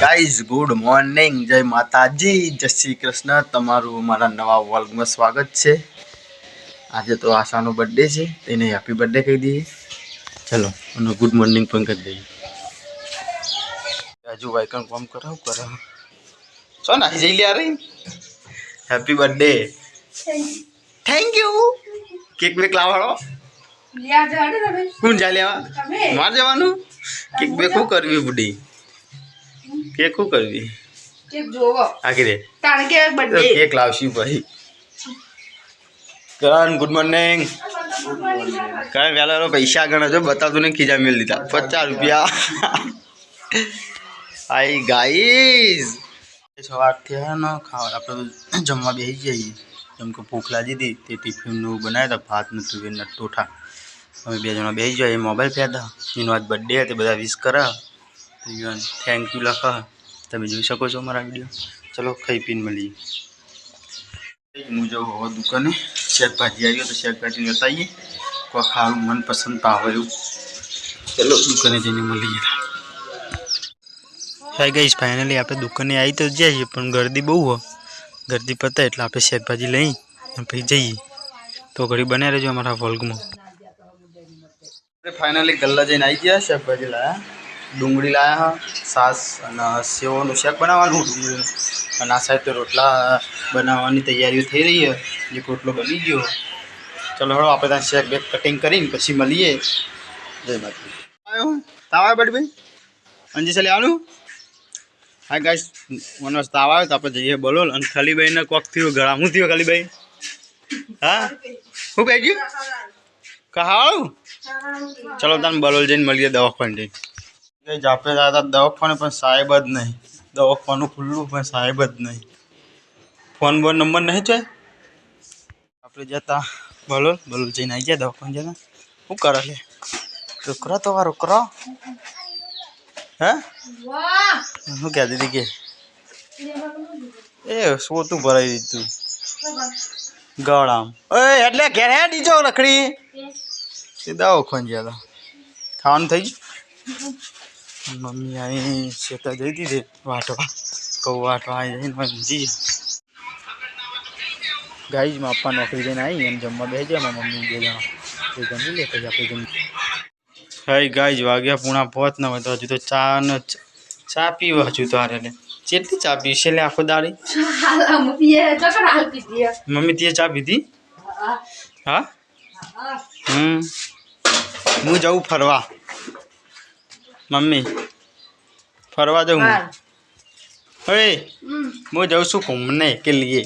Guys good morning, जय माताजी, जय श्री कृष्ण। तमारू मारा नवा व्लॉग में स्वागत है। आज तो आशा नो बर्थडे है, तेने हैप्पी बर्थडे कही दी। चलो उन्हें गुड मॉर्निंग पण कर दी। हजू भाई कम काम करो सो ना जई ले आ रही। Happy birthday, thank you. Cake bake लावाड़ो कौन जा लेवा मार जवानु। केक बेक हूँ करवी बुढ़ी, केक हूँ करवी केक जोवो आखिरे ताणे के बर्थडे तो केक लावशी भाई। करण गुड मॉर्निंग। करण वेला पैसा गणो जो बता तूने खीजा मिल दीता 50 रुपया। आई गाइस सवार थे ना खावा आपणे जमवा बेही जाइए। जमको भूख लागी थी ते टिफिन नु बनाया था, भात न तुवेर न टोठा। हमें बे जना बेही जाइए, मोबाइल पे था एनो आज बर्थडे है तो बधा विश करा तो यून थैंक यू लखा। तमे જોઈ શકો છો મારા વિડિયો। चलो खाई पीन મળીએ। હું જો હવે દુકાને શાકભાજી આવ્યો તો શાકભાજી બતાવીએ કોઈ ખારું મનપસંદ ભાવે એવું। चलो दुकाने જઈને મળીએ। हाय गाइस फाइनली आप दुकाने आई तो जाइए पण गर्दी बहु हो। गर्दी पता है आप शाकभाजी लई फिर जाइए तो घड़ी बने रहो हमारा व्लॉग में। फाइनली गल्ला जैन आई गया, शाकभाजी लाया, डूंगरी लाया हाँ, सास सेवों शाक बनावानुं डूंगरी आ साइड तो रोटला बनावानी तैयारी थी रही है। एक रोटलो बनी गयो। चलो हड़ो आप शाक बेक कटिंग करीने पछी मळीए। जय माता आयो ताव आयो बड़ी भाई अंजी से ले आवनु। हाँ गाइस मन वस्ता आवा तो आप जाइए बोलोल अन खाली भाई ने कोक थयो गळा हूँ थयो खाली भाई। हाँ हूँ कही गयो कहाऊ। चलो तने बोलोल जईने मळीए दवाखाने। गाइस आपणे जाता दवाखाने पण साहेब ज नहीं, दवाखानु खुल्लू पण साहेब ज नहीं। फोन बोन नंबर नहीं छे आपणे जता बोलोल बोलोल जईने आई गया दवाखाने जता। हूँ करे ले रुकरा तो रुकरा हैं हूँ क्या दीदी के ए शो तू भराई तू गळाम ओए એટલે ઘેર હે દીજો રખડી એ દવાખાને જ્યા ખાવાનું થઈ ગયું। मम्मी आई शेता जई थी वाटवा कौ वाटवा आई जी। गाइस में अपा नौकरी देने आई एम जमवा बेही गया मम्मी बे जना तो जमी ले પછી આપણે જમી। हाय गाइस वाग्या 4:45 न तो हजू तो चा पीवा हजू तो आरे चेटली चा पीशे ले आखो दाड़ी। मम्मी तीए चा पीधी हाँ हूँ जाऊँ फरवा मम्मी फरवा जाऊँ अरे मैं जाऊँ शू घूमने के लिए।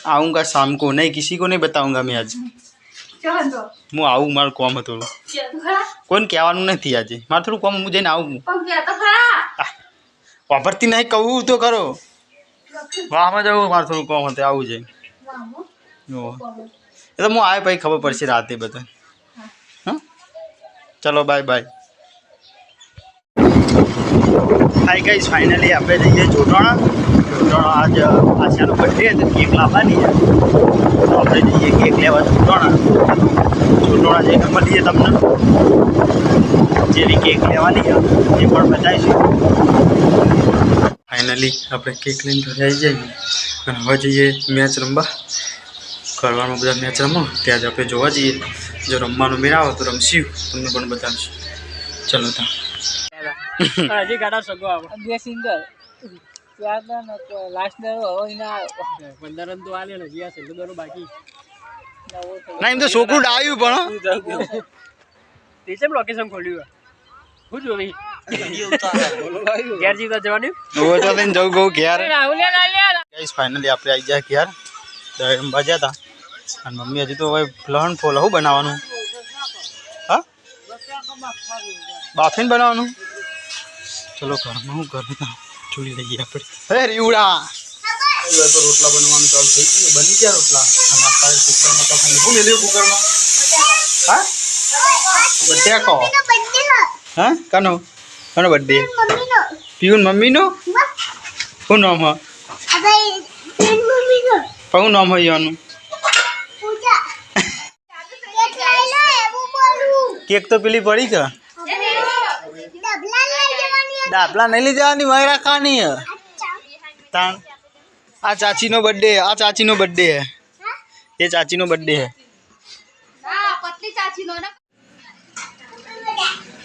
आऊँगा शाम को, नहीं किसी को नहीं बताऊँगा मैं आज। હું આવું મારું કોમ હતું કોઈને કહેવાનું નથી આજે મારે થોડું કોમ હું જઈને આવું વાપરતી નહીં કહું તો કરો વાહમાં જવું મારે થોડું કોમ હતું આવું છે એ તો હું આવે પછી ખબર પડશે રાતે બધા। હા ચલો bye bye. Hi guys finally आप जाइए जोटोणा। जोटोणा आज आशानो बर्थडे है तो केक लाववानी है तो आप जाइए केक लेवा जोटोणा। जोटोणा जईने मळीए तमने जेवी केक लेवानी है ये पण बताईशुं। फाइनली आप केक लईने घरे आई जाइए अने हवे जईए मैच रमवा। करवानो बधा मैच रमो त्याज आपणे जोवा जईए। जो रमवानो मेळ आवे तो रमशीं तमने पण बतावीशुं। चलो ता हजी गाड़ा सगो आवे सिंगल यादा न लास्ट ने हो इना 15 रन तो आले ने जिया से दोनो बाकी ना इन तो सोकू डायू पण टीचर लोकेशन खोल्યું હું જોવી ઘેર જીતા જવાની ઓ તો લઈને જાવ ગો ઘેર गाइस फाइनली આપણે આવી ગયા ઘેર દમ બાજા હતા અને મમ્મી હજી તો હવે પ્લાન ફોલ હું બનાવવાનું હા બાફીન બનાવવાનું। चलो घर में हूँ घर में चूड़ी लीजिए आप रीवड़ा तो रोटला बनवा चालू थी गई बनी गया रोटला कुकर में तो खाली ले लियो कुकर में हाँ बर्थडे को हाँ कनो कनो बर्थडे पीऊन मम्मी नो कौन नाम है कौन नाम है यानु केक तो पीली पड़ी क्या દાપલા નહીં લઈ જવાની વહી રાખવાની તાણ આ ચાચીનો બર્થડે આ ચાચીનો બર્થડે હે એ ચાચીનો બર્થડે હે હા પતલી ચાચીનો ને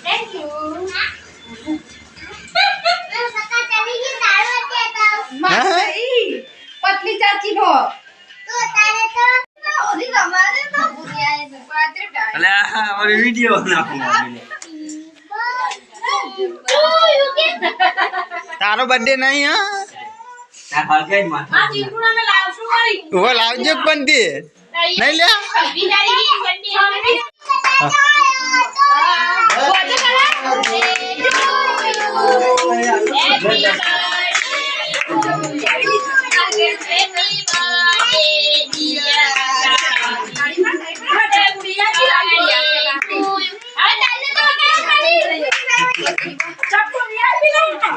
થેન્ક યુ પતલી ચાચીનો તો તારે તો ઓલી રમાડે તો ભૂરિયા છે પાત્ર અલે અમારે વિડિયો નાખો તારો બર્થડે નહીં હા આ ભાગે માં આ ચીકુડા મે લાવશું વળી ઓ લાવજો પણ તે નહીં લે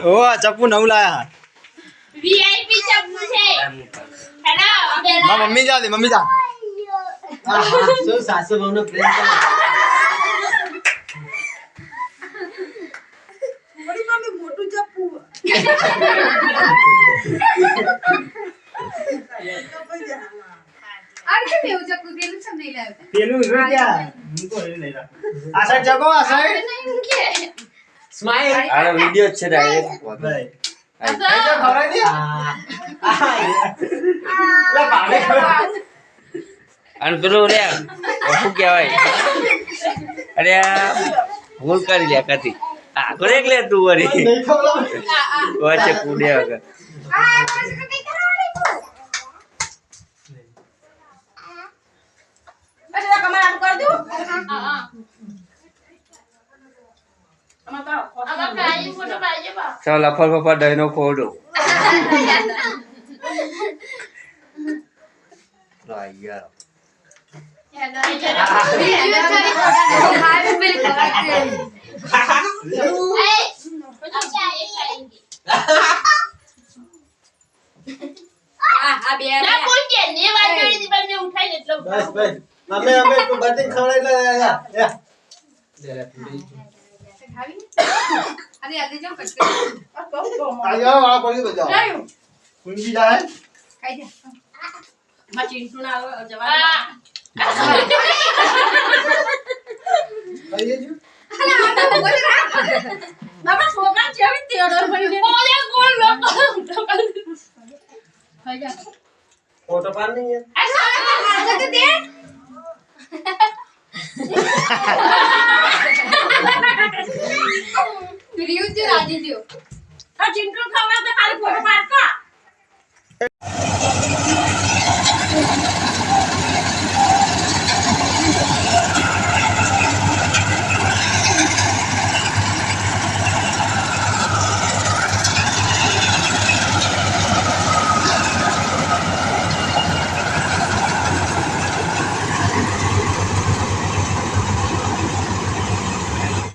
ઓ ચપ્પુ નવું લાયા વીઆઈપી ચપ્પુ છે હેલો માં મમ્મી જા દે મમ્મી જા શું સાસુ બહુનો પ્રેમ કરે મોટી મમ્મી મોટું ચપ્પુ આ કે મેં ચપ્પુ પેલું સમ નહીં લાવ્યો પેલું રૂપિયા હું તો એ લઈ રાખું આ સાઈડ જગો આ સાઈડ સ્માઈલ આ વિડિયો છે ડાયરેક્ટ ભાઈ આ જો ખવરાઈ દે લા પાડે અને પેલું રે શું કહેવાય અરે ભૂલ કરી લે કતી આ કરે લે તું વરી નહીં ખવરાવ વચ્ચે કૂદે વગર આ પછી કઈ કરવાની પછી કમર આમ કર દઉં હા અમાર પ્રાઇઝ ફોટો પાડજો બા ચાલ લફર ફફર દહીનો ખોડો યાર બસ બસ મમ્મી અમે તો બધી ખવડાઈ લે યા અરે આજે જાવ કટ કરી આયો આ પડી બજાવ કુંજી જાય ખાઈ જા માં ચીંટુ ના જવા આઈએ જો બાબા છોકરા જેવી તેડો પડીને ઓલે કોણ લોકો ખાઈ જા ફોટો પાડ નહીં આ સાલા મારે તો દે વિડિયો જે રાજી થયો આ ચીંટુ ખાવા તો ખાલી ફોટો પાડતો